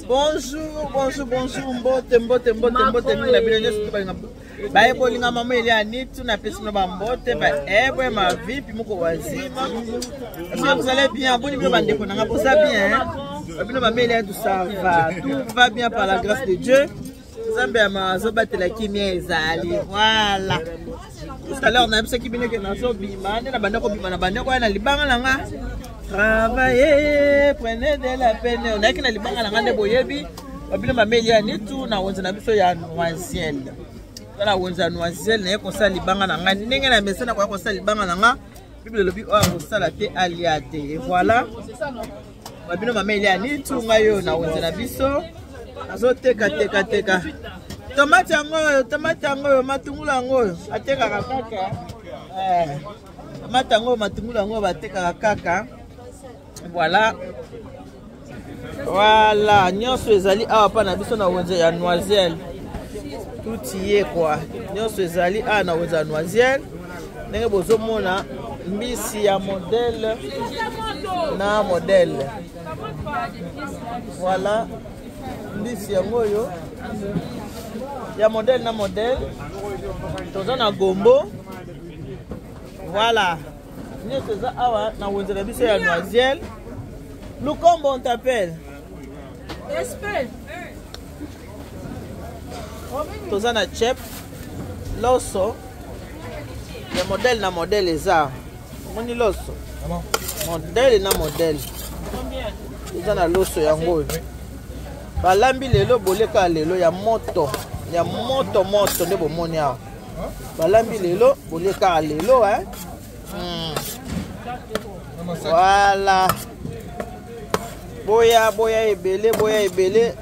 Bonjour, bonjour, bonjour, mbote, mbote, mbote, mbote, na bilonye sutubalinga. Bae bolinga mama ile anitu na pesi na bambote ba ebwe ma vipi muko wazima. Est-ce que vous allez bien? Boni bino bandeko na ngapo ça bien. Bino mama ile tout ça va. Tout va bien par la grâce de Dieu. Zambe amazo batela kimia ezali. Voilà. Tout à l'heure on a vu ce qui bino ke na so bimane na bandeko bimana bandeko na libanga langa. Travaillez, prenez de la peine. On a qui na libanga langa ne boyebi. Babino mama ile anitu na wonza na biso ya noisiel. Voilà, on a noisiel, on a conseillé libanga nanga, n'engue na message na quoi conseillé libanga nanga, bible le bi on conseille te aliate. Et voilà, babino mama ile ani tunga yo na on na biso, azo teka. Tomate yango, matungula yango, ateka kaka. Tomate yango, matungula yango bateka kaka. Voilà. Voilà, nyonso ezali awa pa na biso na onze ya noisiel. Tout y est quoi. Nous sommes allés à la noisiel. Nous avons mbisi ya modèle na modèle. Voilà. Mbisi ya ngoyo. Ya modèle na modèle. Nous avons gombo. Voilà. Nous sommes allés à la noisiel. Lukombo on t'appelle. Esprit. Tozana chep loso ya modèle na modèle eza moni loso modèle na modèle tozana loso yango balambi lelo boleka lelo ya moto nde bomoni awa balambi lelo boleka lelo voilà boya ebele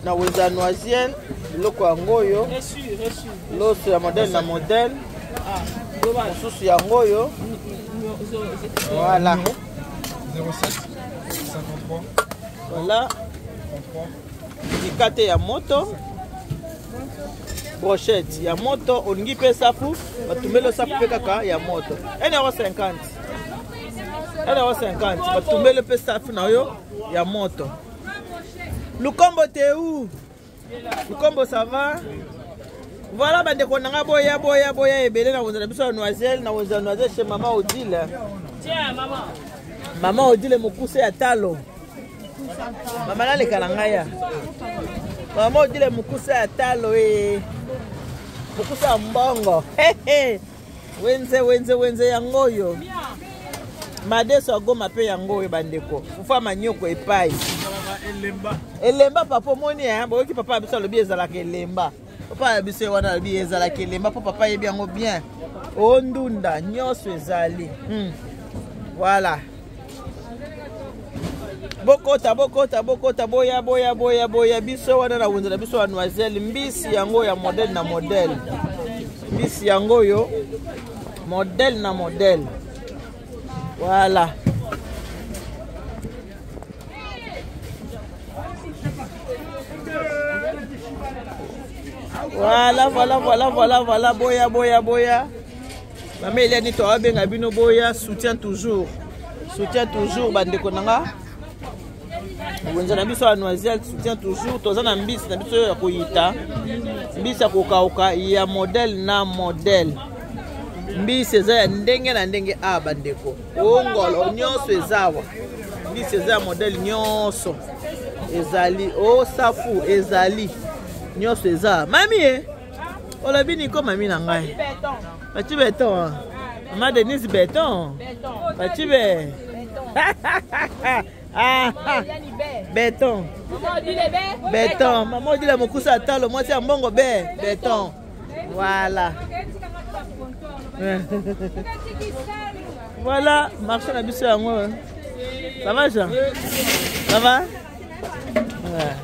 na weza noisiel loko yangoyo loso ya modèle na modèle mosusu yangoyo voilà 07 53 voilà dikate ya moto brochette ya moto olingi pe safu batumbelo safu pe kaka ya moto 1,50 1,50 batumbelo pe safu na yo ya moto. Lukombo t'es où? Lukombo ça va? Voilà, bande konanga boya ebele na wonza biso noiselle na wonza noiselle chez maman Odile. Tiens maman. Maman Odile mukuse ya talo. Mama na le kalangaya. Maman Odile mukuse ya talo mukuse ya mbongo. Wenze yangoyo. Madeso agoma pe yangoyo bandeko. Ufa manyoko epai. Elemba papa moni boki papa biso lobi ezalaka elemba. Papa biso wana lobi ezalaka elemba papa yebi yango bien. Ondunda nyonso ezali. Voilà. Bokota boya biso wana na wunza biso wa noiselle mbisi yango ya modèle na modèle. Mbisi yango yo modèle na modèle. Voilà. Voilà, boya. Maman il y a ni toi benga bino boya, soutient toujours bandeko nanga. Wonza na biso ya noiselle soutient toujours, tozana mbisi na biso ya koyita. Mbisi ya kokauka ya modèle na modèle. Mbisi eza ya ndenge na ndenge bandeko. Ongolo nyonso ezawa. Mbisi eza ya modèle nyonso. Ezali safu ezali. Nyonso eza. Mami olobi niko mami na ngai. Bachi beton. Mama Denise beton. Bachi be. Beton. Maman Odile mokusa talo mwasi ya mbongo beton. Voilà. Voilà, marché na biso yango. Ça va Jean? Ça va? Ouais.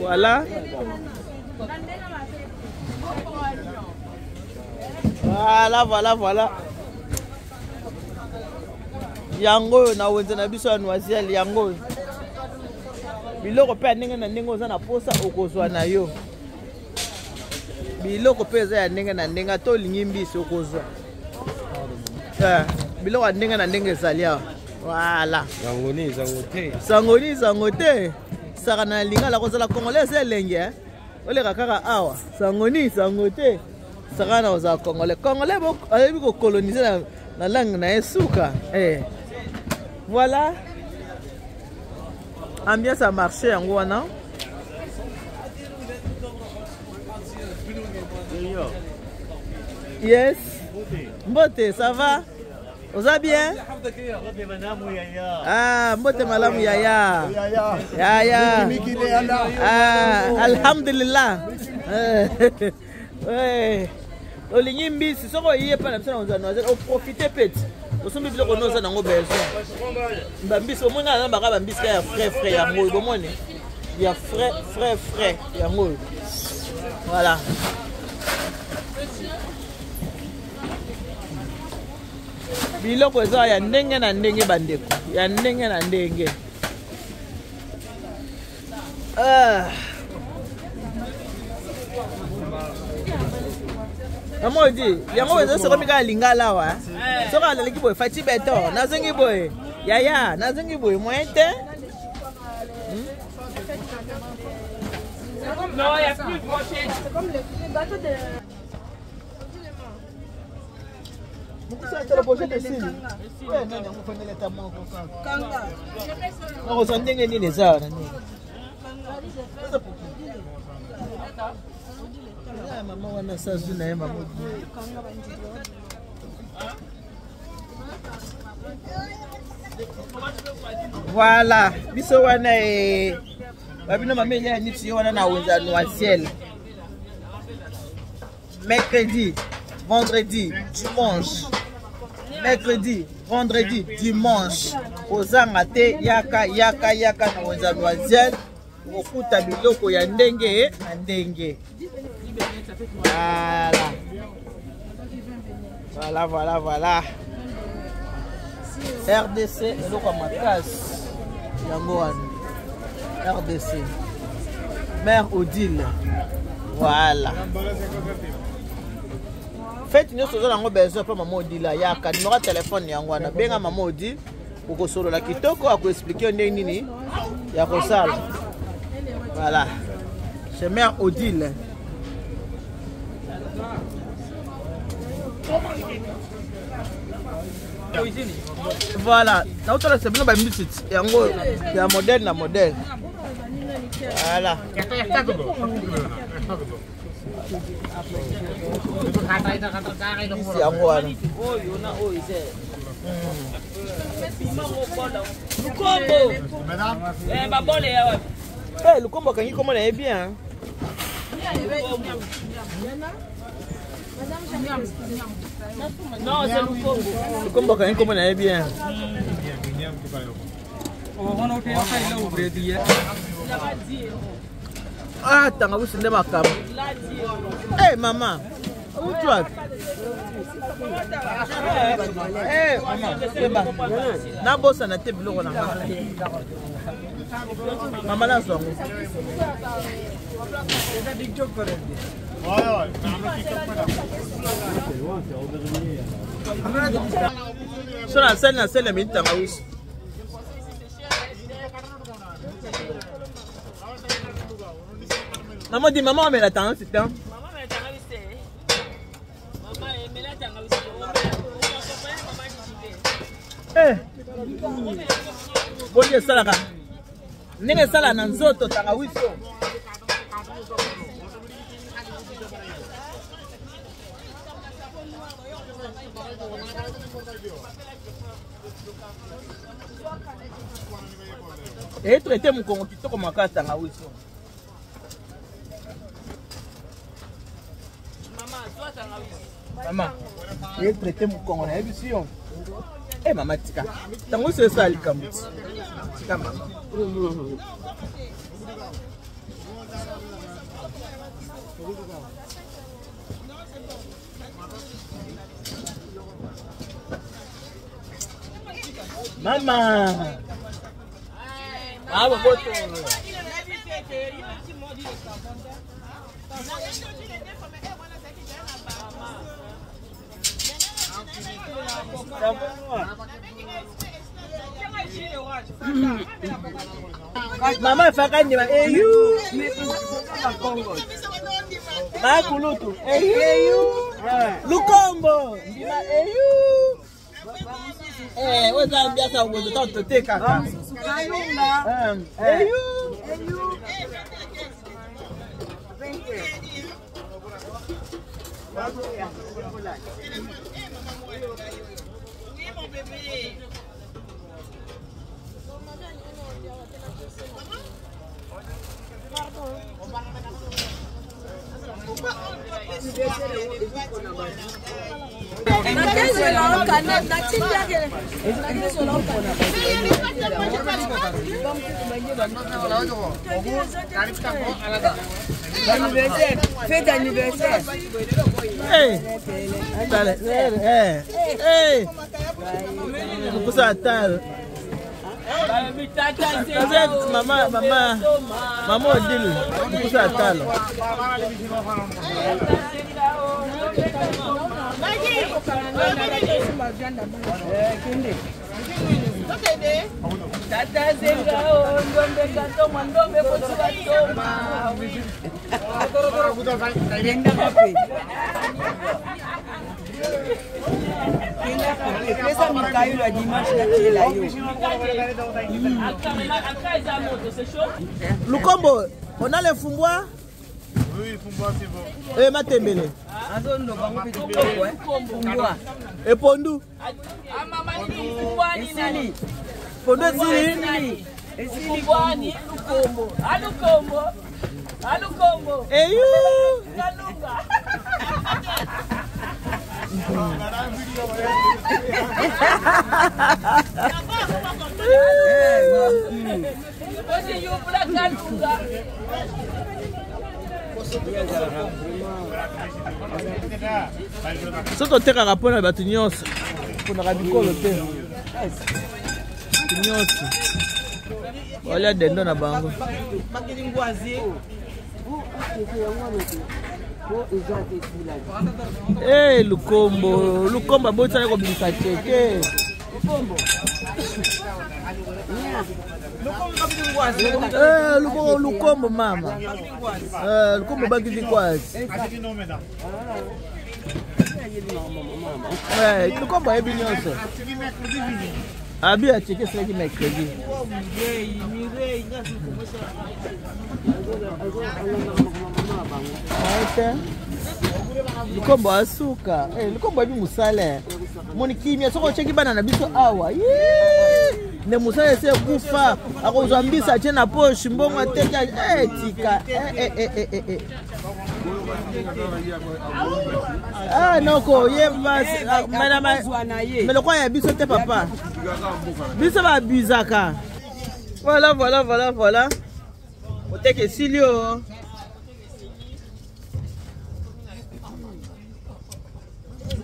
Voilà. Yango na wenze na biso ya noiselle yango. Biloko pe ndenge na ndenge oza na posa okozwa na yo. Biloko pe eza ya ndenge na ndenge to lingi mbisi okozwa. Biloko ndenge na ndenge ezali awa. Voilà. Zangoni, zangote. Sangoni, zangote. Sarana linga la kozala congolais elenge hein. Ole kakaka awa. Sangoni, zangote. Sarana oza congolais. Congolais bo ayebi ko coloniser na langue na esuka. Voilà. Ambiance a marché yango wana. Yes. Mbote, ça va? Oza bien? Ah, mbote malamu yaya. Yaya. Ah, alhamdulillah. Ouais. Olingi mbisi soko iye pa na msana onzana o profiter pet. Osombi biloko noza nango besoin. Mbambisi omonga na baka bambisi ya frais ya ngoyi bomone. Ya frais ya ngoyi. Voilà. Biloko eza ya ndenge na ndenge bandeko. Ya ndenge na ndenge. Amodi, yango eza soko mika lingala wa. Soko ala leki boy fati beto, nazengi boy. Yaya, nazengi boy moyente. Non, il n'y a plus de brochette. C'est comme le gâteau de... Mukusa tele brochette de sili. Ouais, nani ngofanyele tamu kwa kanga. Ngo sondenge nini sawa nani? Mama wana sazu na yema modi. Voilà, biso wana babino mamenya niti wana na wenza noisiel. Mercredi, vendredi, dimanche. Mercredi, vendredi, dimanche. Ozanga te yaka na wenza noisiel. Okuta biloko ya ndenge na ndenge. Voilà. RDC eloko makasi yango wana. RDC. Mère Odile. Voilà. Faites nous sur la besoin pas maman Odile ya ka numéro téléphone yango wana. Benga maman Odile pour solo la kitoko a expliquer nini ya kosala. Voilà. C'est Mère Odile. Voilà. Na utala c'est bien ba musique yango ya modèle na modèle. Voilà. Yango wana. Oyo na oyo ise. Lukombo. Madame. Babole ya wapi? Lukombo kangi comment elle est bien. Non, c'est Lukombo. Lukombo kangi comment elle est bien. Ah, tanga usinde makamba. Eh maman, où tu vas? Eh maman, na bossa na te biloko na nga. Maman la zongo. So na sel mi tanga usi. Maman dit maman mais la tanga c'est temps. Maman mais la tanga c'est. Maman mais la tanga c'est. Bonne salaka. Nenge sala na nzoto tanga wiso. Et traiter mon Congo qui toko makasa tanga wiso. Maman, et traiter mon Congo na émission. Eh maman tika. Tango c'est ça le kamu. Tika maman. Maman. Ah bon Maman faka ndima eyu. Makulutu eyu. Lukombo ndima eyu. Weza mbiasa uwezo tatu teka kaka. Eyu. Fête d'anniversaire. Hey. Hey. Kusa tal. Maman Odile, kusa tal. Tata zenga ndombe gato ndombe kotu batoma. Yenda kape. Pesa mikayo la dimanche na kila yo. Lukombo, on a les fumbois? Oui, fumbois c'est bon. Matembele. Azondo bango petit fumbois. Et pondu? Mama ni fumboani nani? Pondu sili? Fumboani lukombo. Alukombo. Alukombo. Eyu. Galunga. Osi yubula galunga. Soto teka kapona batu nyonso. Pona kabikolo te. Nyonso. Wala dendo na bango. Eh Lukombo, Lukombo botsa ko bisa cheke. Lukombo. Lukombo mama. Lukombo bagidi kwazi. Lukombo ebi nyonso. Abi a cheke c'est qui mercredi. Lukombo asuka. Lukombo abi musale. Moni kimia soko cheki bana na biso awa. Ne musale se kufa. Akozambisa tena poche mbongo ateka tika. Ah noko yeba madame. Mais le quoi ya biso te papa. Biso ba bizaka. Voilà. Oteke silio.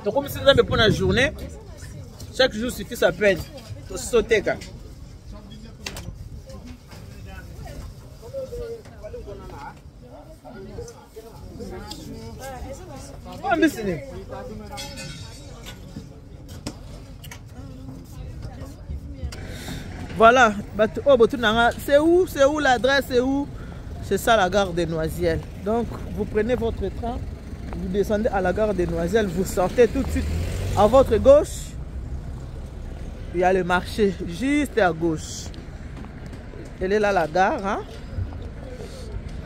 Donc comme si vous avez pour la journée, chaque jour suffit sa peine. Faut sauter quand. Voilà, c'est où l'adresse, c'est où? C'est ça la gare des Noisiel. Donc vous prenez votre train, vous descendez à la gare des Noisiel, vous sortez tout de suite à votre gauche. Il y a le marché juste à gauche. Elle est là la gare, hein?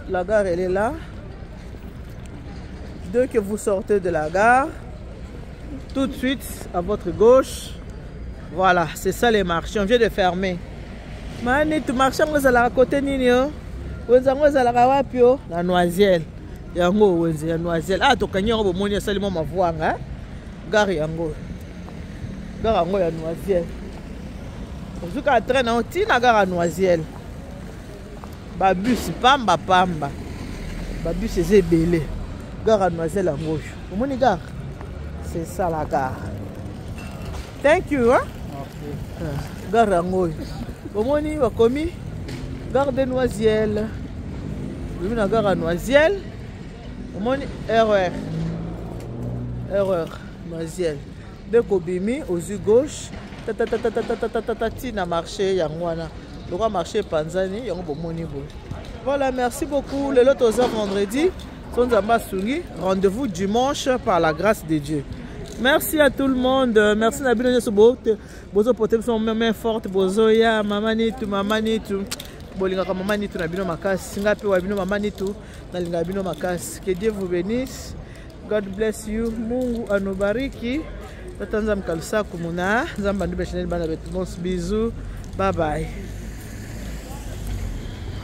La gare elle est là. Dès que vous sortez de la gare, tout de suite à votre gauche, voilà, c'est ça les marchés. On vient de fermer. Mani, tu marches à côté nino. La Noisiel. Yango la Noisiel. Ah, tu connais au monde seulement ma voix, hein? Gare yango. Gare yango ya Noisiel. Parce que train na tina gare Noisiel. Ba bus pamba. Ba bus c'est belé. Gare Noisiel en gauche. Au monde gare. C'est ça la gare. Thank you, hein? Okay. Gare en gauche. Au monde va commis gare de Noisiel. Nous avons gare à Noisiel. Au monde erreur Noisiel. Dès qu'on bimi aux yeux gauche, tina marché yangwana. Donc marché panzani yango bomoni bo. Voilà, merci beaucoup. Le lot aux vendredi. Rendez-vous dimanche par la grâce de Dieu. Merci à tout le monde. Merci Nabino Yesobo. Bozo potem son main forte. Bozo ya mamanitu mamanitu. Bolinga ka mamanitu Nabino makasi. Singape wabino mamanitu nalinga bino makasi. Que Dieu vous bénisse. God bless you. Mungu anobariki. Tatanza mkalusa kumuna. Zamba ndube channel bana betumos. Bisous. Bye bye.